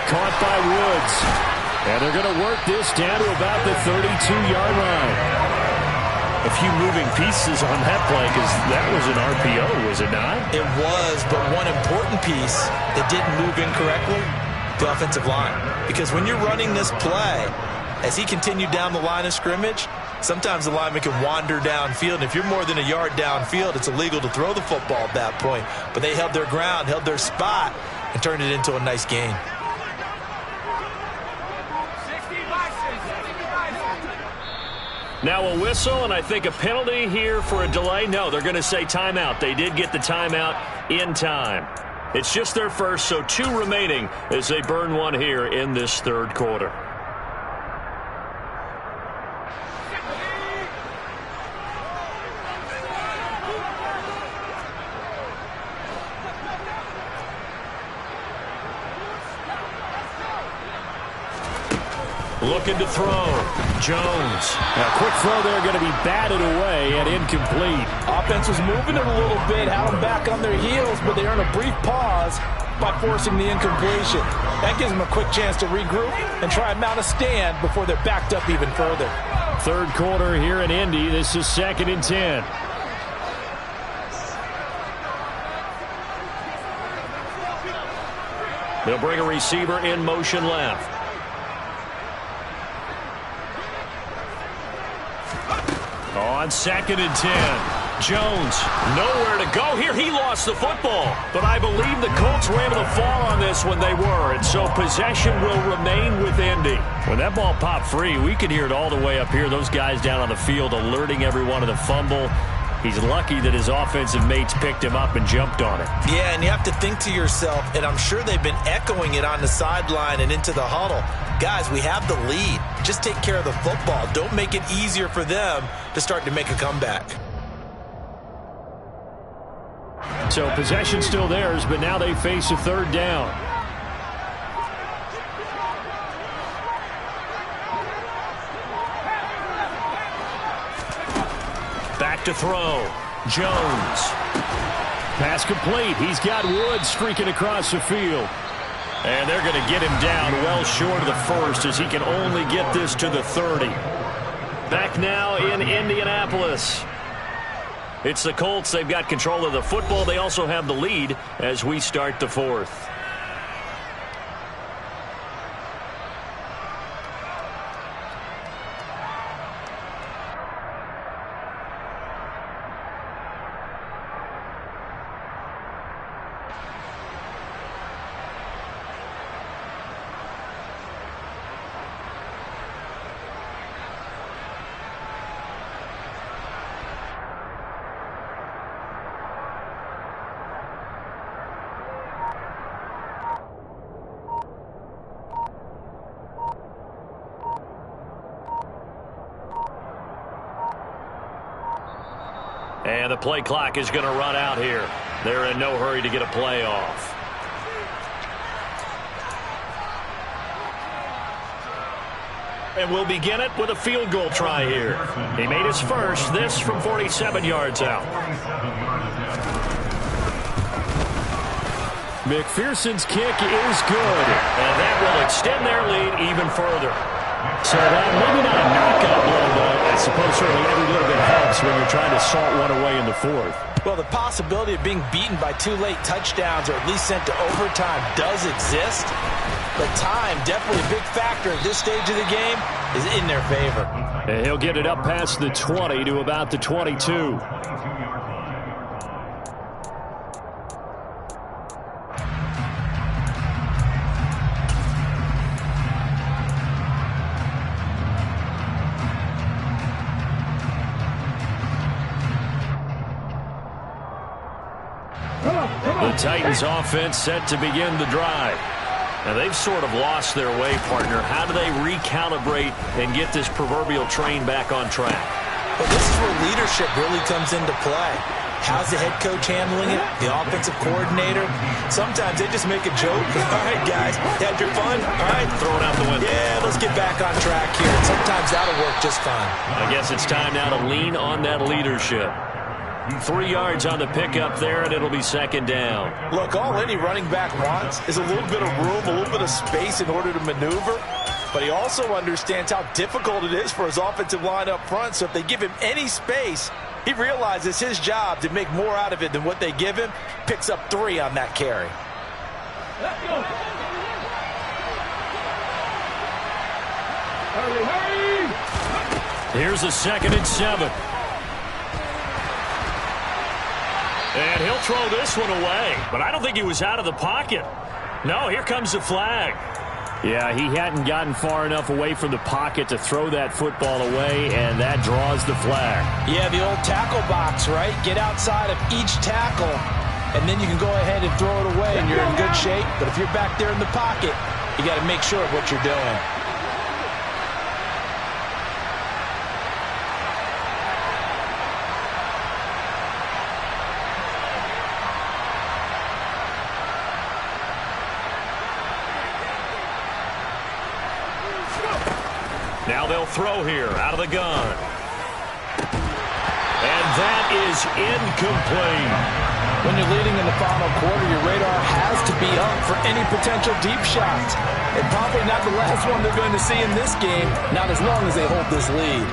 Caught by Woods. And they're going to work this down to about the 32-yard line. A few moving pieces on that play because that was an RPO, was it not? It was, but one important piece that didn't move incorrectly, the offensive line. Because when you're running this play, as he continued down the line of scrimmage, sometimes the lineman can wander downfield. And if you're more than a yard downfield, it's illegal to throw the football at that point. But they held their ground, held their spot, and turned it into a nice gain. Now a whistle, and I think a penalty here for a delay. No, they're going to say timeout. They did get the timeout in time. It's just their first, so 2 remaining as they burn one here in this 3rd quarter. Looking to throw. Jones. A quick throw there going to be batted away and incomplete. Offense was moving it a little bit, had them back on their heels, but they earned a brief pause by forcing the incompletion. That gives them a quick chance to regroup and try and mount a stand before they're backed up even further. 3rd quarter here in Indy. This is 2nd and 10. They'll bring a receiver in motion left. On 2nd and 10. Jones, nowhere to go here. He lost the football. But I believe the Colts were able to fall on this when they were. And so possession will remain with Indy. When that ball popped free, we could hear it all the way up here. Those guys down on the field alerting everyone of the fumble. He's lucky that his offensive mates picked him up and jumped on it. Yeah, and you have to think to yourself, and I'm sure they've been echoing it on the sideline and into the huddle. Guys, we have the lead. Just take care of the football. Don't make it easier for them to start to make a comeback. So possession still theirs, but now they face a 3rd down. Back to throw. Jones. Pass complete. He's got Woods streaking across the field. And they're going to get him down well short of the first as he can only get this to the 30. Back now in Indianapolis. It's the Colts. They've got control of the football. They also have the lead as we start the fourth. And the play clock is going to run out here. They're in no hurry to get a play off. And we'll begin it with a field goal try here. He made his first, this from 47 yards out. McPherson's kick is good. And that will extend their lead even further. So that maybe not a knockout blow, but I suppose certainly every little bit helps when you're trying to salt one away in the fourth. Well, the possibility of being beaten by 2 late touchdowns or at least sent to overtime does exist. But time, definitely a big factor at this stage of the game, is in their favor. And he'll get it up past the 20 to about the 22. The Titans offense set to begin the drive. Now they've sort of lost their way, partner. How do they recalibrate and get this proverbial train back on track? Well, this is where leadership really comes into play. How's the head coach handling it? The offensive coordinator? Sometimes they just make a joke. All right, guys, had your fun? All right, throw it out the window. Yeah, let's get back on track here. And sometimes that'll work just fine. I guess it's time now to lean on that leadership. 3 yards on the pickup there, and it'll be second down. Look, all any running back wants is a little bit of room, a little bit of space in order to maneuver. But he also understands how difficult it is for his offensive line up front. So if they give him any space, he realizes his job to make more out of it than what they give him. Picks up 3 on that carry. Let's go. Hurry, hurry. Here's a 2nd and 7. And he'll throw this one away. But I don't think he was out of the pocket. No, here comes the flag. Yeah, he hadn't gotten far enough away from the pocket to throw that football away, and that draws the flag. Yeah, the old tackle box, right? Get outside of each tackle, and then you can go ahead and throw it away, and you're in good shape. But if you're back there in the pocket, you got to make sure of what you're doing. Now they'll throw here out of the gun. And that is incomplete. When you're leading in the final quarter, your radar has to be up for any potential deep shots. And probably not the last one they're going to see in this game, not as long as they hold this lead.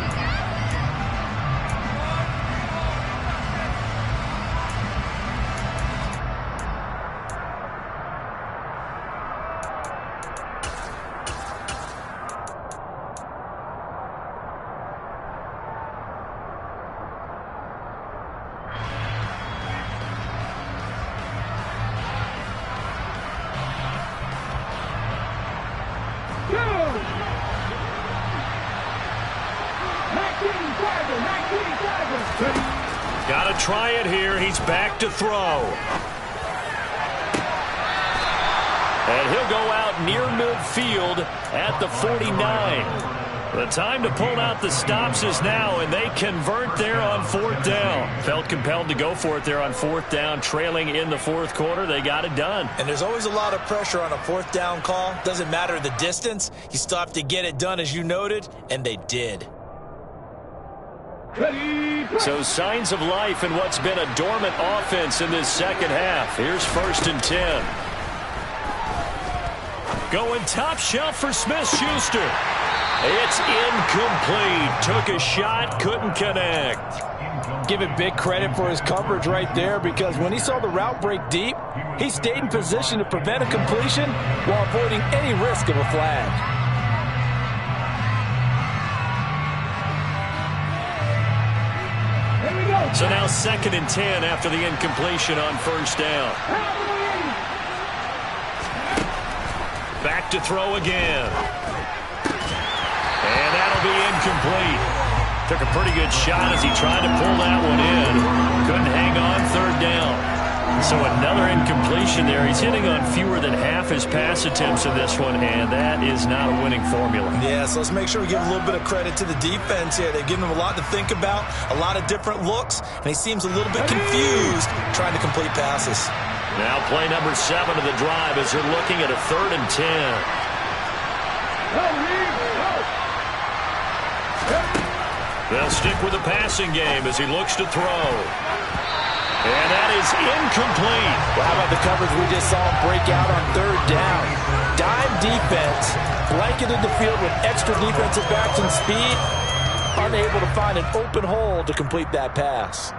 Got to try it here. He's back to throw. And he'll go out near midfield at the 49. The time to pull out the stops is now, and they convert there on 4th down. Felt compelled to go for it there on 4th down, trailing in the 4th quarter. They got it done. And there's always a lot of pressure on a 4th down call. Doesn't matter the distance. You still have to get it done, as you noted, and they did. So signs of life in what's been a dormant offense in this second half. Here's 1st and 10. Going top shelf for Smith-Schuster. It's incomplete. Took a shot, couldn't connect. Give it big credit for his coverage right there, because when he saw the route break deep, he stayed in position to prevent a completion while avoiding any risk of a flag. So now 2nd and 10 after the incompletion on first down. Back to throw again. And that'll be incomplete. Took a pretty good shot as he tried to pull that one in. Couldn't hang on 3rd down. So another incompletion there. He's hitting on fewer than half his pass attempts in this one, and that is not a winning formula. Yeah, so let's make sure we give a little bit of credit to the defense here. They've given him a lot to think about, a lot of different looks, and he seems a little bit confused trying to complete passes. Now play number 7 of the drive as they're looking at a 3rd and 10. They'll stick with the passing game as he looks to throw. And that is incomplete. Well, how about the coverage we just saw break out on 3rd down? Dime defense, blanketed the field with extra defensive backs and speed, unable to find an open hole to complete that pass.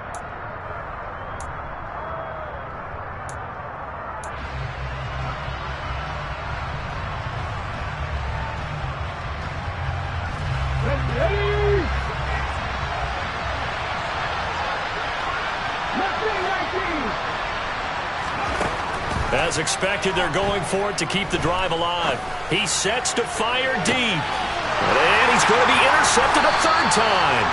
As expected, they're going for it to keep the drive alive. He sets to fire deep. And he's going to be intercepted a 3rd time.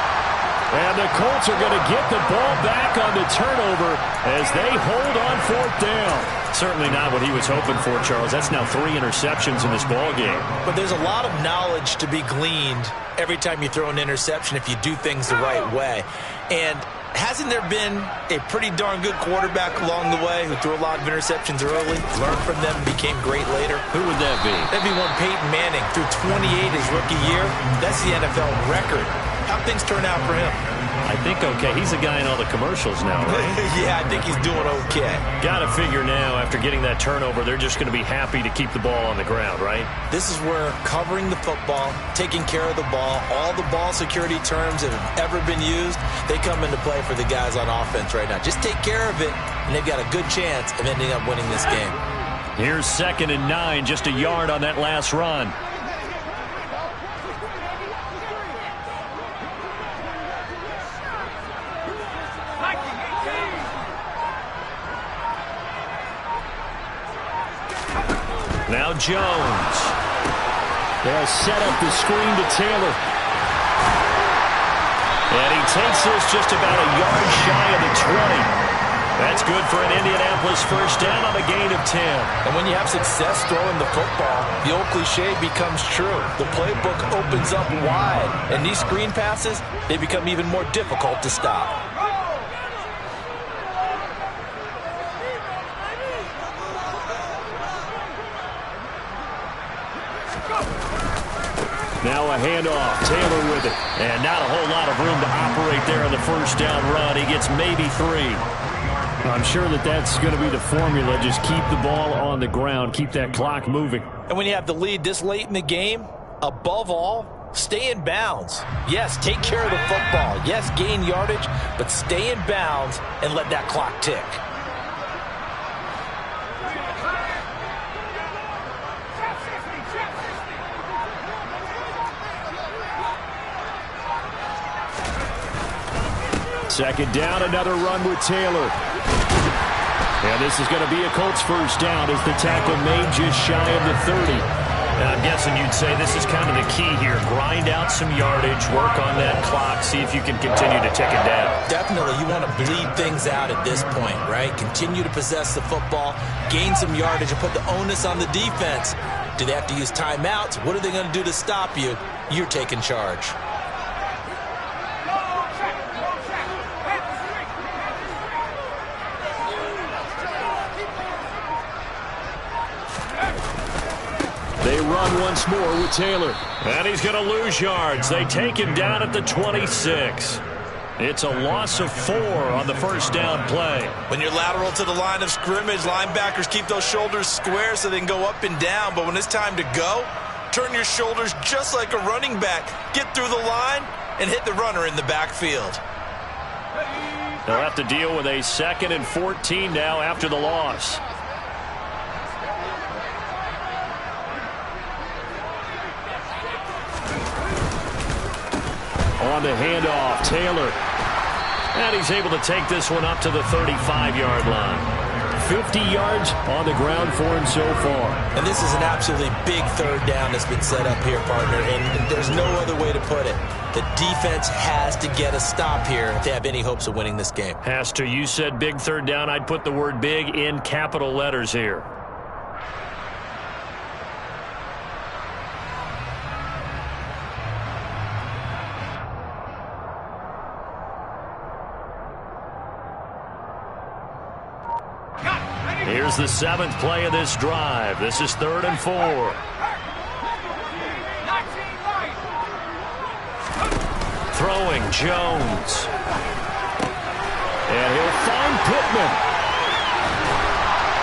And the Colts are going to get the ball back on the turnover as they hold on 4th down. Certainly not what he was hoping for, Charles. That's now 3 interceptions in this ball game. But there's a lot of knowledge to be gleaned every time you throw an interception if you do things the right way. And hasn't there been a pretty darn good quarterback along the way who threw a lot of interceptions early, learned from them, and became great later? Who would that be? That'd be one Peyton Manning. Threw 28 his rookie year. That's the NFL record. How'd things turn out for him? I think okay. He's a guy in all the commercials now, right? Yeah, I think he's doing okay. Got to figure now, after getting that turnover, they're just going to be happy to keep the ball on the ground, right? This is where covering the football, taking care of the ball, all the ball security terms that have ever been used, they come into play for the guys on offense right now. Just take care of it, and they've got a good chance of ending up winning this game. Here's 2nd and 9, just a yard on that last run. Now Jones. They'll set up the screen to Taylor. And he takes this just about a yard shy of the 20. That's good for an Indianapolis 1st down on a gain of 10. And when you have success throwing the football, the old cliche becomes true. The playbook opens up wide. And these screen passes, they become even more difficult to stop. Now a handoff. Taylor with it. And not a whole lot of room to operate there on the 1st down run. He gets maybe 3. I'm sure that's going to be the formula. Just keep the ball on the ground. Keep that clock moving. And when you have the lead this late in the game, above all, stay in bounds. Yes, take care of the football. Yes, gain yardage, but stay in bounds and let that clock tick. Second down, another run with Taylor. And this is going to be a Colts 1st down as the tackle made just shy of the 30. And I'm guessing you'd say this is kind of the key here. Grind out some yardage, work on that clock, see if you can continue to tick it down. Definitely. You want to bleed things out at this point, right? Continue to possess the football, gain some yardage, and put the onus on the defense. Do they have to use timeouts? What are they going to do to stop you? You're taking charge. They run once more with Taylor. And he's going to lose yards. They take him down at the 26. It's a loss of 4 on the first down play. When you're lateral to the line of scrimmage, linebackers keep those shoulders square so they can go up and down. But when it's time to go, turn your shoulders just like a running back. Get through the line and hit the runner in the backfield. They'll have to deal with a 2nd and 14 now after the loss. On the handoff, Taylor. And he's able to take this one up to the 35-yard line. 50 yards on the ground for him so far. And this is an absolutely big third down that's been set up here, partner, and there's no other way to put it. The defense has to get a stop here if they have any hopes of winning this game. Has to. You said big third down. I'd put the word big in capital letters here. Here's the 7th play of this drive. This is 3rd and 4. Throwing Jones. And he'll find Pittman.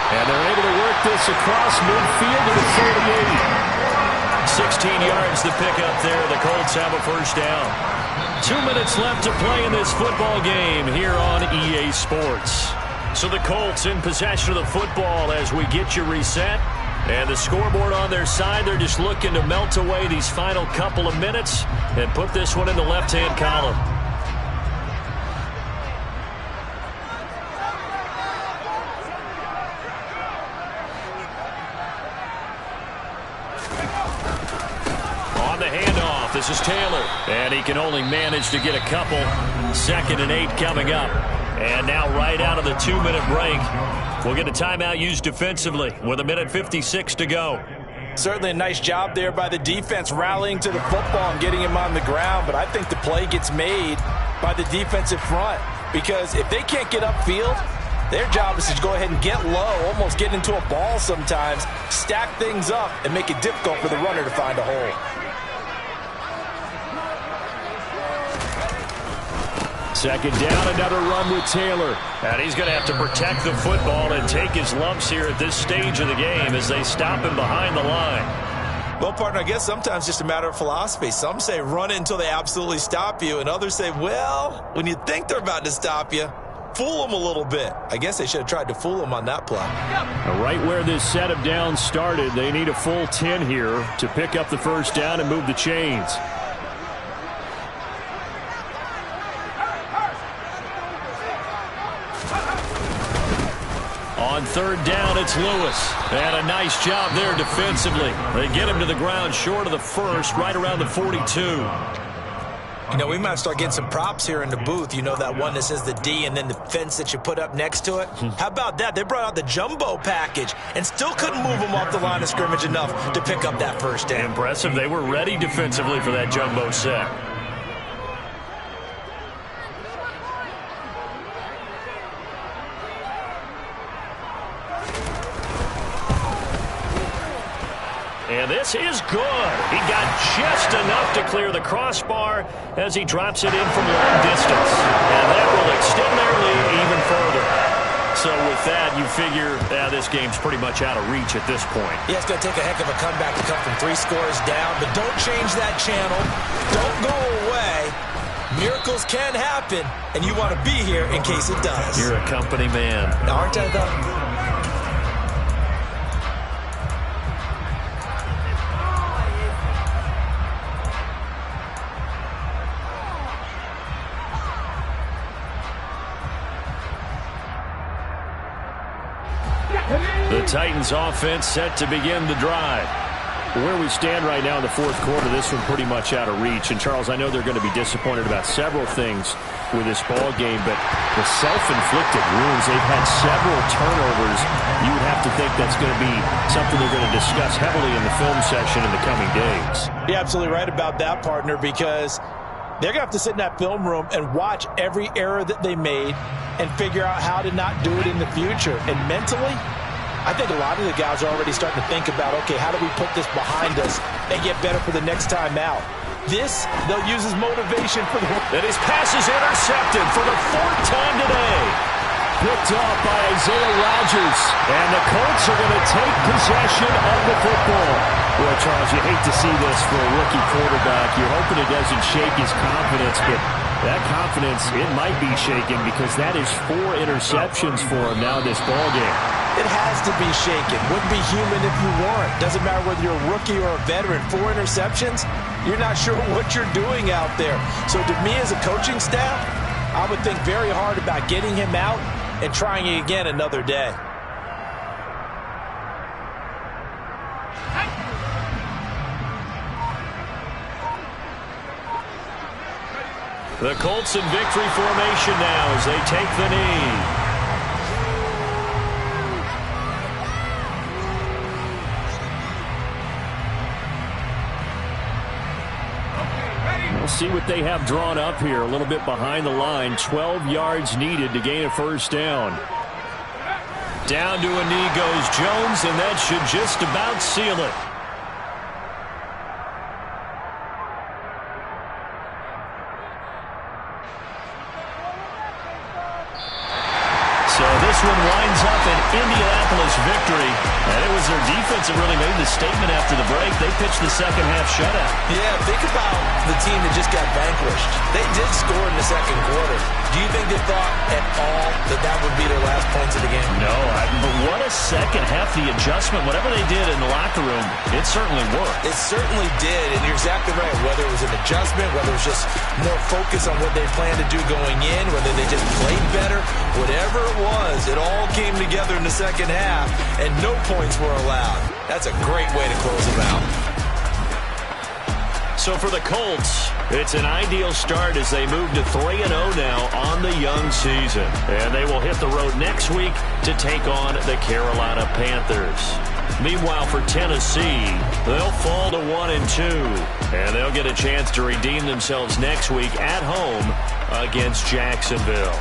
And they're able to work this across midfield to the 38. 16 yards to pick up there. The Colts have a first down. 2 minutes left to play in this football game here on EA Sports. So the Colts in possession of the football as we get you reset. And the scoreboard on their side, they're just looking to melt away these final couple of minutes and put this one in the left-hand column. On the handoff, this is Taylor. And he can only manage to get a couple. 2nd and 8 coming up. And now right out of the 2-minute break, we'll get a timeout used defensively with 1:56 to go. Certainly a nice job there by the defense rallying to the football and getting him on the ground. But I think the play gets made by the defensive front because if they can't get upfield, their job is to go ahead and get low, almost get into a ball sometimes, stack things up, and make it difficult for the runner to find a hole. Second down, another run with Taylor. And he's going to have to protect the football and take his lumps here at this stage of the game as they stop him behind the line. Well, partner, I guess sometimes just a matter of philosophy. Some say run it until they absolutely stop you, and others say, well, when you think they're about to stop you, fool them a little bit. I guess they should have tried to fool them on that play. Right where this set of downs started, they need a full 10 here to pick up the first down and move the chains. On 3rd down, it's Lewis. And a nice job there defensively. They get him to the ground short of the first, right around the 42. You know, we might start getting some props here in the booth. You know, that one that says the D and then the fence that you put up next to it? How about that? They brought out the jumbo package and still couldn't move them off the line of scrimmage enough to pick up that first down. Impressive. They were ready defensively for that jumbo set. And this is good. He got just enough to clear the crossbar as he drops it in from long distance. And that will extend their lead even further. So with that, you figure this game's pretty much out of reach at this point. Yeah, it's going to take a heck of a comeback to come from 3 scores down. But don't change that channel. Don't go away. Miracles can happen, and you want to be here in case it does. You're a company man. Aren't I, though? The Titans offense set to begin the drive. Where we stand right now in the 4th quarter, this one pretty much out of reach. And, Charles, I know they're going to be disappointed about several things with this ball game, but the self-inflicted wounds, they've had several turnovers. You would have to think that's going to be something they're going to discuss heavily in the film session in the coming days. You're absolutely right about that, partner, because they're going to have to sit in that film room and watch every error that they made and figure out how to not do it in the future. And mentally, I think a lot of the guys are already starting to think about, okay, how do we put this behind us and get better for the next time out? This, they'll use as motivation for the... And his pass is intercepted for the 4th time today. Picked off by Isaiah Rodgers. And the Colts are going to take possession of the football. Boy, Charles, you hate to see this for a rookie quarterback. You're hoping it doesn't shake his confidence, but that confidence, it might be shaken because that is 4 interceptions for him now this ballgame. It has to be shaken. Wouldn't be human if you weren't. Doesn't matter whether you're a rookie or a veteran. 4 interceptions, you're not sure what you're doing out there. So to me as a coaching staff, I would think very hard about getting him out and trying it again another day. The Colts in victory formation now as they take the knee. We'll see what they have drawn up here. A little bit behind the line. 12 yards needed to gain a first down. Down to a knee goes Jones, and that should just about seal it. So this one winds up an Indianapolis victory. And it was their defense that really made the statement after the break. They pitched the second half shutout. Yeah, think about the team that just got vanquished. They did score in the second quarter. Do you think they thought at all that that would be their last points of the game? No, but what a second half. The adjustment, whatever they did in the locker room, it certainly worked. It certainly did, and you're exactly right. Whether it was an adjustment, whether it was just more focus on what they planned to do going in, whether they just played better, whatever it was, it all came together in the second half, and no points were allowed. That's a great way to close them out. So for the Colts, it's an ideal start as they move to 3-0 now on the young season. And they will hit the road next week to take on the Carolina Panthers. Meanwhile, for Tennessee, they'll fall to 1-2. And they'll get a chance to redeem themselves next week at home against Jacksonville.